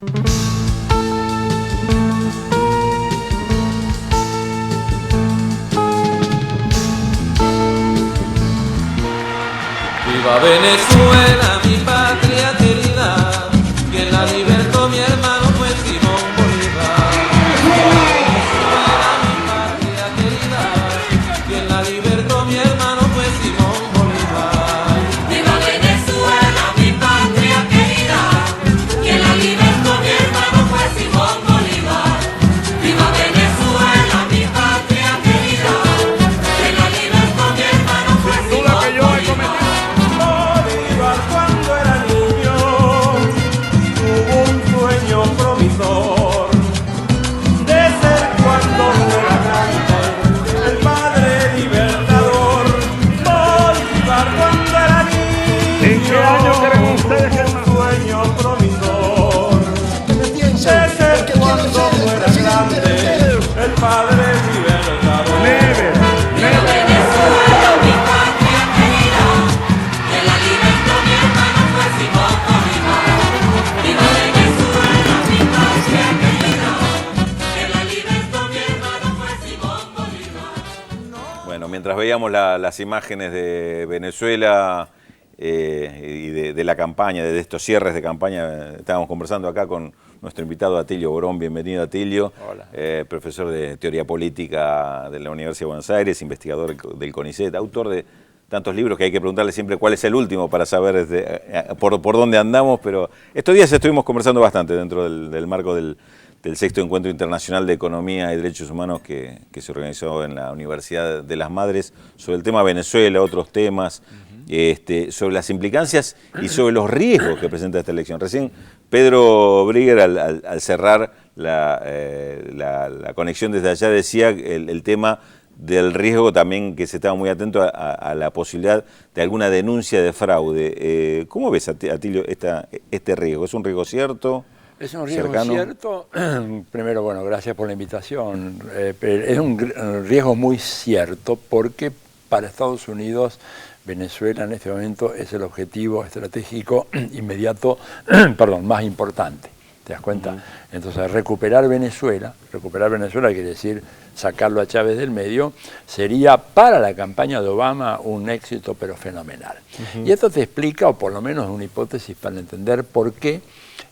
Viva Venezuela, mi patria querida, quien la libertó mi hermano fue Simón Bolívar. Viva Venezuela, mi patria querida, quien la libertó mi hermano fue Simón Bolívar. Viva Venezuela, mi patria querida, quien la libertó mi hermano fue Simón Bolívar. Viva Venezuela, mi patria querida, quien la libertó mi hermano fue Simón Bolívar. Cuando era niño tuvo un sueño promisor de ser cuando fuera grande el padre libertador. Bolívar cuando era niño. ¿En qué año creen ustedes que tuvo un sueño promisor de ser cuando fuera grande el padre libertador. Viva Venezuela, mi patria querida, quien la libertó mi hermano fue Simón Bolívar. Viva Venezuela, mi patria querida, quien la libertó mi hermano fue Simón Bolívar. Bueno, mientras veíamos las imágenes de Venezuela y de la campaña, de estos cierres de campaña, estábamos conversando acá con nuestro invitado Atilio Borón. Bienvenido, Atilio. Hola. Profesor de Teoría Política de la Universidad de Buenos Aires, investigador del CONICET, autor de tantos libros que hay que preguntarle siempre cuál es el último para saber por dónde andamos, pero estos días estuvimos conversando bastante dentro del marco del sexto Encuentro Internacional de Economía y Derechos Humanos que se organizó en la Universidad de las Madres sobre el tema Venezuela, otros temas, sobre las implicancias y sobre los riesgos que presenta esta elección. Recién Pedro Brigger, al cerrar la conexión desde allá, decía el tema del riesgo también, que se estaba muy atento a la posibilidad de alguna denuncia de fraude. ¿Cómo ves, Atilio, este riesgo? ¿Es un riesgo cierto? Es un riesgo cercano? cierto. Primero, bueno, gracias por la invitación. Pero es un riesgo muy cierto porque para Estados Unidos Venezuela en este momento es el objetivo estratégico inmediato, más importante. ¿Te das cuenta? Entonces, recuperar Venezuela quiere decir sacarlo a Chávez del medio, sería para la campaña de Obama un éxito pero fenomenal. Y esto te explica, o por lo menos una hipótesis para entender por qué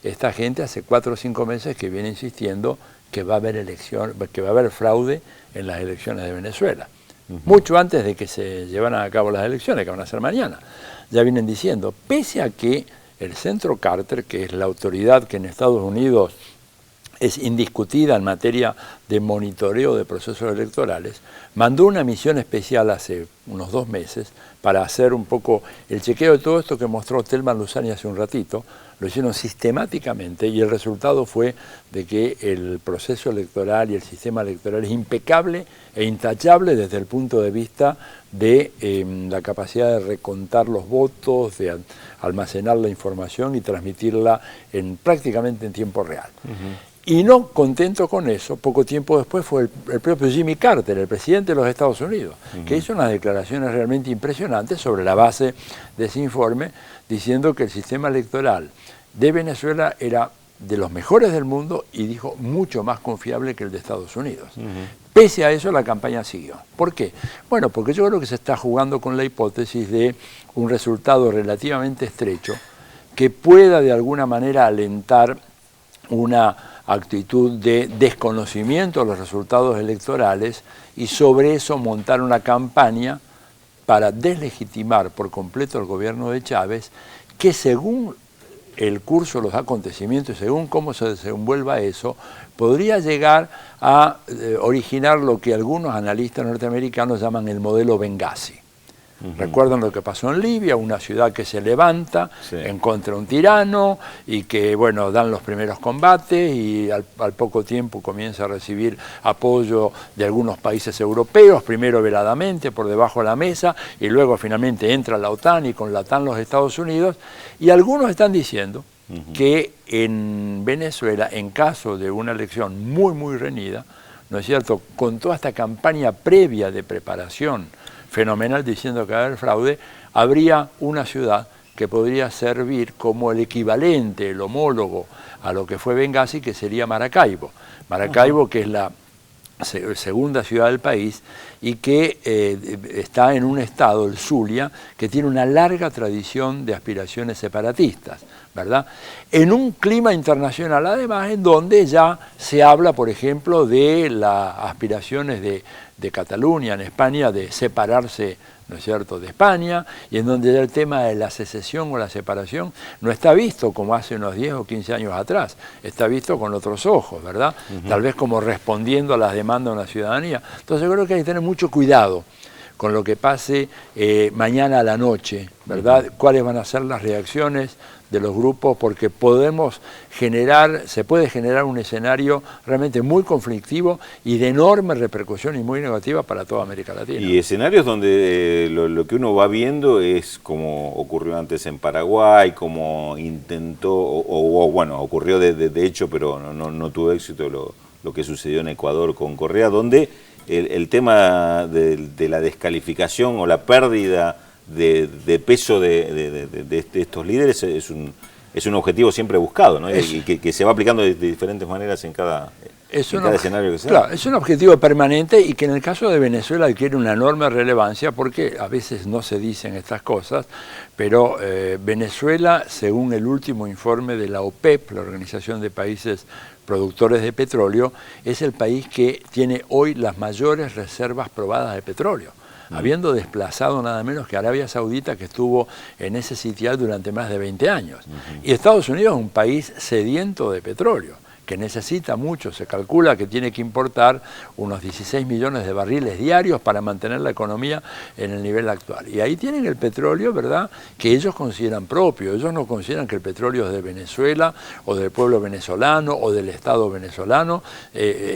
esta gente hace 4 o 5 meses que viene insistiendo que va a haber fraude en las elecciones de Venezuela. Mucho antes de que se llevaran a cabo las elecciones, que van a ser mañana. Ya vienen diciendo, pese a que el Centro Carter, que es la autoridad que en Estados Unidos es indiscutida en materia de monitoreo de procesos electorales, mandó una misión especial hace unos 2 meses para hacer un poco el chequeo de todo esto que mostró Telman Luzani hace un ratito. Lo hicieron sistemáticamente y el resultado fue de que el proceso electoral y el sistema electoral es impecable e intachable desde el punto de vista de la capacidad de recontar los votos, de almacenar la información y transmitirla prácticamente en tiempo real. Y no contento con eso, poco tiempo después fue el propio Jimmy Carter, el presidente de los Estados Unidos, que hizo unas declaraciones realmente impresionantes sobre la base de ese informe, diciendo que el sistema electoral de Venezuela era de los mejores del mundo y dijo mucho más confiable que el de Estados Unidos. Pese a eso, la campaña siguió. ¿Por qué? Bueno, porque yo creo que se está jugando con la hipótesis de un resultado relativamente estrecho que pueda de alguna manera alentar una actitud de desconocimiento de los resultados electorales y sobre eso montar una campaña para deslegitimar por completo el gobierno de Chávez, que según el curso de los acontecimientos y según cómo se desenvuelva eso, podría llegar a originar lo que algunos analistas norteamericanos llaman el modelo Benghazi. Recuerdan lo que pasó en Libia, una ciudad que se levanta en contra de un tirano y que, bueno, dan los primeros combates y al poco tiempo comienza a recibir apoyo de algunos países europeos, primero veladamente, por debajo de la mesa, y luego finalmente entra la OTAN y con la OTAN los Estados Unidos. Y algunos están diciendo que en Venezuela, en caso de una elección muy, muy reñida, ¿no es cierto?, con toda esta campaña previa de preparación fenomenal diciendo que va a haber fraude, habría una ciudad que podría servir como el equivalente, el homólogo a lo que fue Bengasi, que sería Maracaibo. Maracaibo, que es la segunda ciudad del país y que está en un estado, el Zulia, que tiene una larga tradición de aspiraciones separatistas, ¿verdad? En un clima internacional, además, en donde ya se habla, por ejemplo, de las aspiraciones de Cataluña en España de separarse, ¿no es cierto?, de España, y en donde ya el tema de la secesión o la separación no está visto como hace unos 10 o 15 años atrás, está visto con otros ojos, ¿verdad? Tal vez como respondiendo a las demandas de una ciudadanía. Entonces yo creo que hay que tener mucho cuidado con lo que pase mañana a la noche, ¿verdad? Cuáles van a ser las reacciones de los grupos, porque se puede generar un escenario realmente muy conflictivo y de enorme repercusión y muy negativa para toda América Latina. Y escenarios donde lo que uno va viendo es como ocurrió antes en Paraguay, como intentó, o bueno, ocurrió de hecho, pero no tuvo éxito lo que sucedió en Ecuador con Correa, donde el tema de la descalificación o la pérdida de peso de estos líderes es un objetivo siempre buscado, ¿no? Y que se va aplicando de diferentes maneras en cada escenario que sea. Claro, es un objetivo permanente y que en el caso de Venezuela adquiere una enorme relevancia porque a veces no se dicen estas cosas, pero Venezuela, según el último informe de la OPEP, la Organización de Países Productores de Petróleo, es el país que tiene hoy las mayores reservas probadas de petróleo, habiendo desplazado nada menos que Arabia Saudita, que estuvo en ese sitial durante más de 20 años. Y Estados Unidos es un país sediento de petróleo, que necesita mucho, se calcula que tiene que importar unos 16 millones de barriles diarios para mantener la economía en el nivel actual. Y ahí tienen el petróleo, ¿verdad?, que ellos consideran propio. Ellos no consideran que el petróleo es de Venezuela o del pueblo venezolano o del Estado venezolano.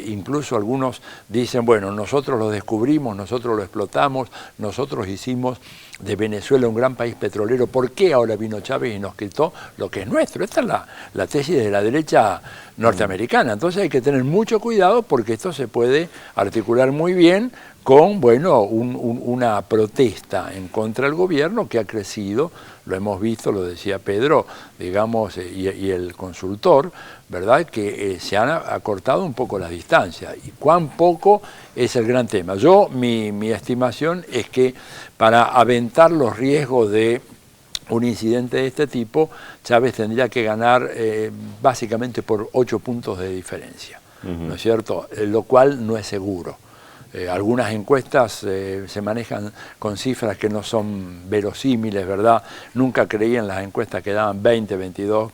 Incluso algunos dicen, bueno, nosotros lo descubrimos, nosotros lo explotamos, nosotros hicimos de Venezuela un gran país petrolero. ¿Por qué ahora vino Chávez y nos quitó lo que es nuestro? Esta es la tesis de la derecha norteamericana. Entonces hay que tener mucho cuidado porque esto se puede articular muy bien con, bueno, una protesta en contra del gobierno que ha crecido, lo hemos visto, lo decía Pedro, digamos, y el consultor, ¿verdad?, que se han acortado un poco las distancias. ¿Y cuán poco es el gran tema? Mi estimación es que para aventar los riesgos de un incidente de este tipo, Chávez tendría que ganar básicamente por 8 puntos de diferencia, ¿no es cierto?, lo cual no es seguro. Algunas encuestas se manejan con cifras que no son verosímiles, ¿verdad? Nunca creí en las encuestas que daban 20, 22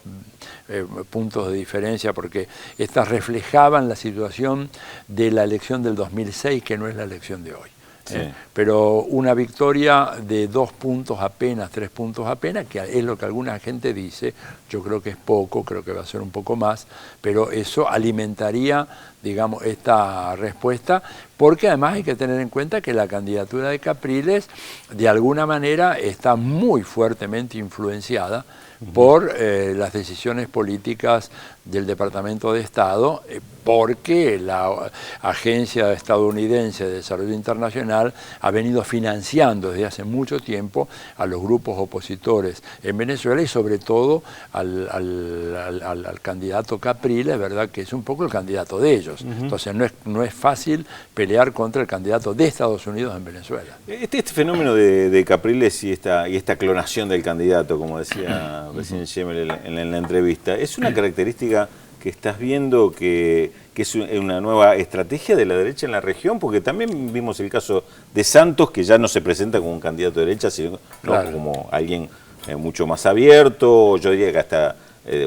puntos de diferencia, porque estas reflejaban la situación de la elección del 2006, que no es la elección de hoy. Sí. Pero una victoria de 2 puntos apenas, 3 puntos apenas, que es lo que alguna gente dice, yo creo que es poco, creo que va a ser un poco más, pero eso alimentaría, digamos, esta respuesta, porque además hay que tener en cuenta que la candidatura de Capriles de alguna manera está muy fuertemente influenciada por las decisiones políticas del Departamento de Estado, porque la Agencia Estadounidense de Desarrollo Internacional ha venido financiando desde hace mucho tiempo a los grupos opositores en Venezuela y sobre todo al candidato Capriles, ¿verdad?, que es un poco el candidato de ellos. Entonces no es fácil pelear contra el candidato de Estados Unidos en Venezuela. Este fenómeno de Capriles y esta clonación del candidato, como decía recién Schemmel en la entrevista, ¿es una característica que estás viendo que es una nueva estrategia de la derecha en la región? Porque también vimos el caso de Santos, que ya no se presenta como un candidato de derecha, sino como alguien mucho más abierto. Yo diría que hasta,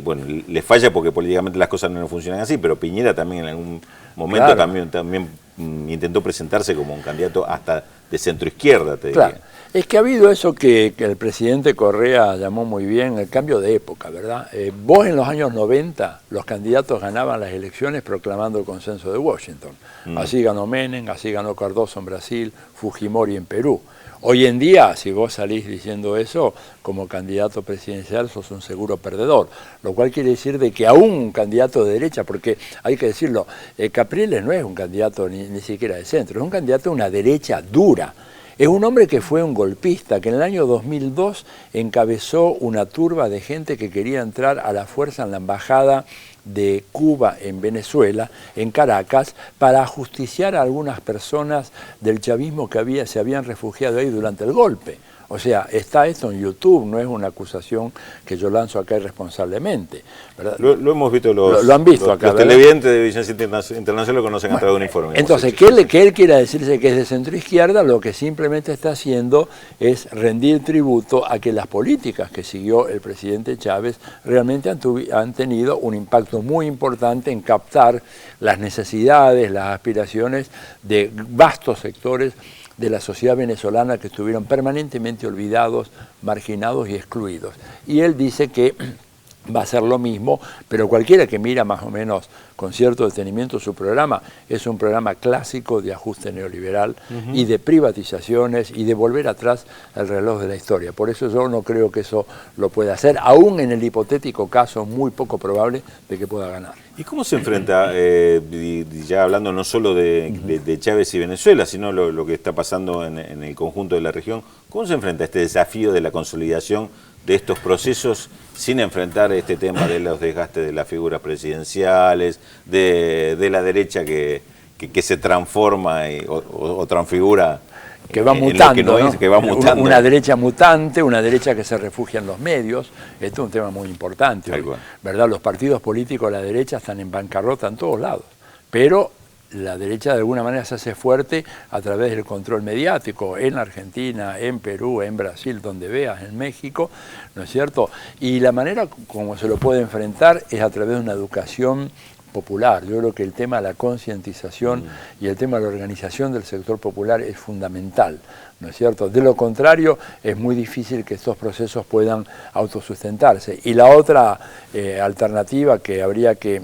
bueno, le falla porque políticamente las cosas no funcionan así, pero Piñera también en algún momento también intentó presentarse como un candidato hasta de centroizquierda, te diría. Es que ha habido eso que el presidente Correa llamó muy bien, el cambio de época, ¿verdad? Vos en los años 90, los candidatos ganaban las elecciones proclamando el consenso de Washington. Así ganó Menem, así ganó Cardoso en Brasil, Fujimori en Perú. Hoy en día, si vos salís diciendo eso, como candidato presidencial sos un seguro perdedor, lo cual quiere decir de que aún un candidato de derecha, porque hay que decirlo, Capriles no es un candidato ni siquiera de centro, es un candidato de una derecha dura. Es un hombre que fue un golpista, que en el año 2002 encabezó una turba de gente que quería entrar a la fuerza en la embajada de Cuba en Venezuela, en Caracas, para ajusticiar a algunas personas del chavismo que se habían refugiado ahí durante el golpe. O sea, está esto en YouTube, no es una acusación que yo lanzo acá irresponsablemente, ¿verdad? Lo hemos visto, lo han visto acá, los televidentes de Vigencia Internacional lo conocen a través de un informe. Entonces, que él quiera decirse que es de centro izquierda, lo que simplemente está haciendo es rendir tributo a que las políticas que siguió el presidente Chávez realmente han tenido un impacto muy importante en captar las necesidades, las aspiraciones de vastos sectores de la sociedad venezolana que estuvieron permanentemente olvidados, marginados y excluidos. Y él dice que va a ser lo mismo, pero cualquiera que mira más o menos con cierto detenimiento su programa, es un programa clásico de ajuste neoliberal y de privatizaciones y de volver atrás el reloj de la historia. Por eso yo no creo que eso lo pueda hacer, aún en el hipotético caso muy poco probable de que pueda ganar. ¿Y cómo se enfrenta, ya hablando no solo de Chávez y Venezuela, sino lo que está pasando en el conjunto de la región, cómo se enfrenta este desafío de la consolidación de estos procesos sin enfrentar este tema de los desgastes de las figuras presidenciales, de la derecha que se transforma o transfigura? Que va mutando, ¿no? Que va mutando. Una derecha mutante, una derecha que se refugia en los medios. Esto es un tema muy importante hoy, ¿verdad? Los partidos políticos de la derecha están en bancarrota en todos lados, pero la derecha de alguna manera se hace fuerte a través del control mediático, en Argentina, en Perú, en Brasil, donde veas, en México, ¿no es cierto? Y la manera como se lo puede enfrentar es a través de una educación popular. Yo creo que el tema de la concientización y el tema de la organización del sector popular es fundamental, ¿no es cierto? De lo contrario, es muy difícil que estos procesos puedan autosustentarse. Y la otra alternativa que habría que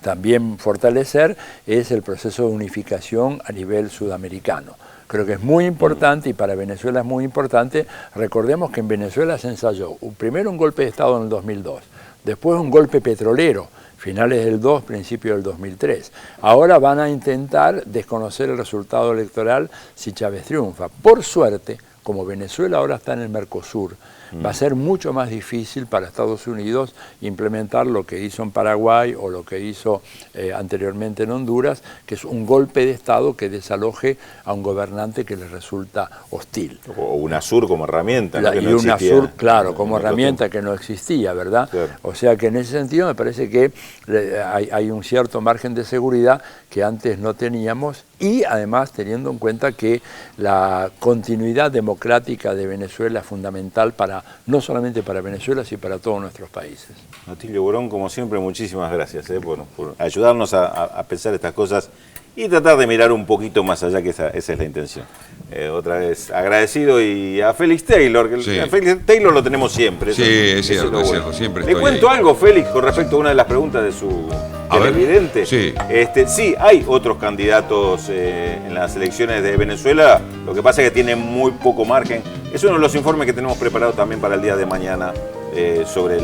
también fortalecer es el proceso de unificación a nivel sudamericano. Creo que es muy importante y para Venezuela es muy importante. Recordemos que en Venezuela se ensayó primero un golpe de Estado en el 2002, después un golpe petrolero, finales del 2, principio del 2003. Ahora van a intentar desconocer el resultado electoral si Chávez triunfa. Por suerte, como Venezuela ahora está en el Mercosur, va a ser mucho más difícil para Estados Unidos implementar lo que hizo en Paraguay o lo que hizo anteriormente en Honduras, que es un golpe de Estado que desaloje a un gobernante que le resulta hostil. O UNASUR como herramienta, ¿no? Y UNASUR, claro, como herramienta que no existía, ¿verdad? Claro. O sea que en ese sentido me parece que hay un cierto margen de seguridad que antes no teníamos, y además teniendo en cuenta que la continuidad democrática de Venezuela es fundamental no solamente para Venezuela, sino para todos nuestros países. Atilio Borón, como siempre, muchísimas gracias por ayudarnos a pensar estas cosas y tratar de mirar un poquito más allá, que esa es la intención. Otra vez agradecido, y a Félix Taylor, que Sí. a Félix Taylor lo tenemos siempre. Sí, es cierto, siempre Le estoy cuento ahí. algo, Félix, con respecto a una de las preguntas de su A ver. televidente. Sí. Sí, hay otros candidatos en las elecciones de Venezuela, lo que pasa es que tienen muy poco margen. Es uno de los informes que tenemos preparado también para el día de mañana sobre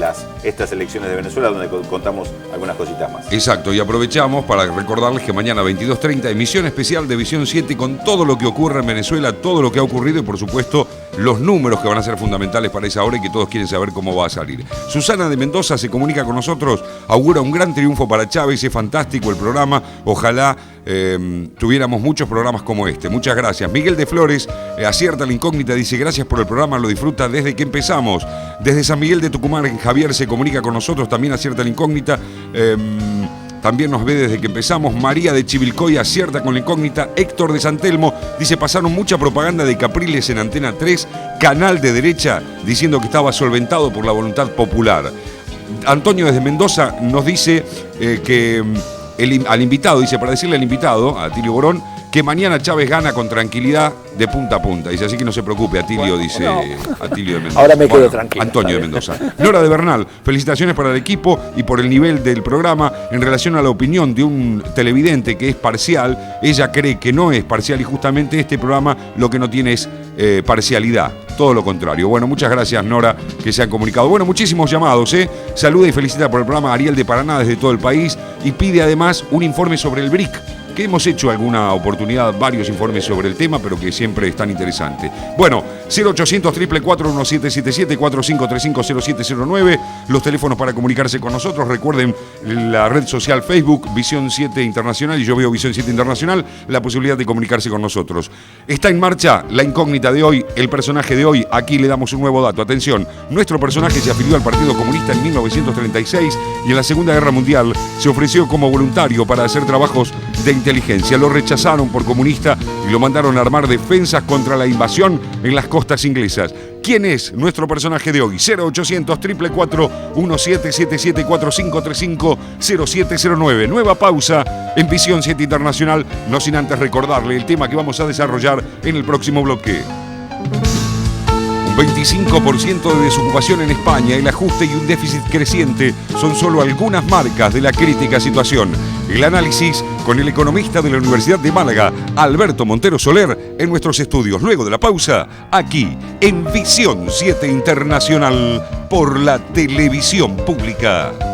estas elecciones de Venezuela, donde contamos algunas cositas más. Exacto, y aprovechamos para recordarles que mañana 22:30, emisión especial de Visión 7 con todo lo que ocurre en Venezuela, todo lo que ha ocurrido y por supuesto los números que van a ser fundamentales para esa hora y que todos quieren saber cómo va a salir. Susana de Mendoza se comunica con nosotros, augura un gran triunfo para Chávez, es fantástico el programa, ojalá tuviéramos muchos programas como este. Muchas gracias. Miguel de Flores acierta la incógnita, dice gracias por el programa, lo disfruta desde que empezamos. Desde San Miguel de Tucumán, Javier se comunica con nosotros, también acierta la incógnita. También nos ve desde que empezamos. María de Chivilcoy acierta con la incógnita. Héctor de San Telmo dice pasaron mucha propaganda de Capriles en Antena 3, canal de derecha, diciendo que estaba solventado por la voluntad popular. Antonio desde Mendoza nos dice que al invitado, dice para decirle al invitado, a Atilio Borón, que mañana Chávez gana con tranquilidad de punta a punta. Dice, así que no se preocupe, Atilio, dice Atilio de Mendoza. Ahora me quedo tranquilo. Antonio de Mendoza. Nora de Bernal, felicitaciones para el equipo y por el nivel del programa. En relación a la opinión de un televidente que es parcial, ella cree que no es parcial y justamente este programa lo que no tiene es parcialidad. Todo lo contrario. Bueno, muchas gracias, Nora, que se han comunicado. Bueno, muchísimos llamados, Saluda y felicita por el programa a Ariel de Paraná desde todo el país y pide además un informe sobre el BRIC. que hemos hecho alguna oportunidad, varios informes sobre el tema, pero que siempre es tan interesante. Bueno, 0800 444 1777 45350709, los teléfonos para comunicarse con nosotros. Recuerden la red social Facebook, Visión 7 Internacional, y yo veo Visión 7 Internacional, la posibilidad de comunicarse con nosotros. Está en marcha la incógnita de hoy, el personaje de hoy. Aquí le damos un nuevo dato. Atención, nuestro personaje se afilió al Partido Comunista en 1936 y en la Segunda Guerra Mundial se ofreció como voluntario para hacer trabajos de inteligencia. Lo rechazaron por comunista y lo mandaron a armar defensas contra la invasión en las costas inglesas. ¿Quién es nuestro personaje de hoy? 0800 444 1777 4535 0709. Nueva pausa en Visión 7 Internacional, no sin antes recordarle el tema que vamos a desarrollar en el próximo bloque. Un 25% de desocupación en España, el ajuste y un déficit creciente son solo algunas marcas de la crítica situación. El análisis con el economista de la Universidad de Málaga, Alberto Montero Soler, en nuestros estudios. Luego de la pausa, aquí en Visión 7 Internacional por la televisión pública.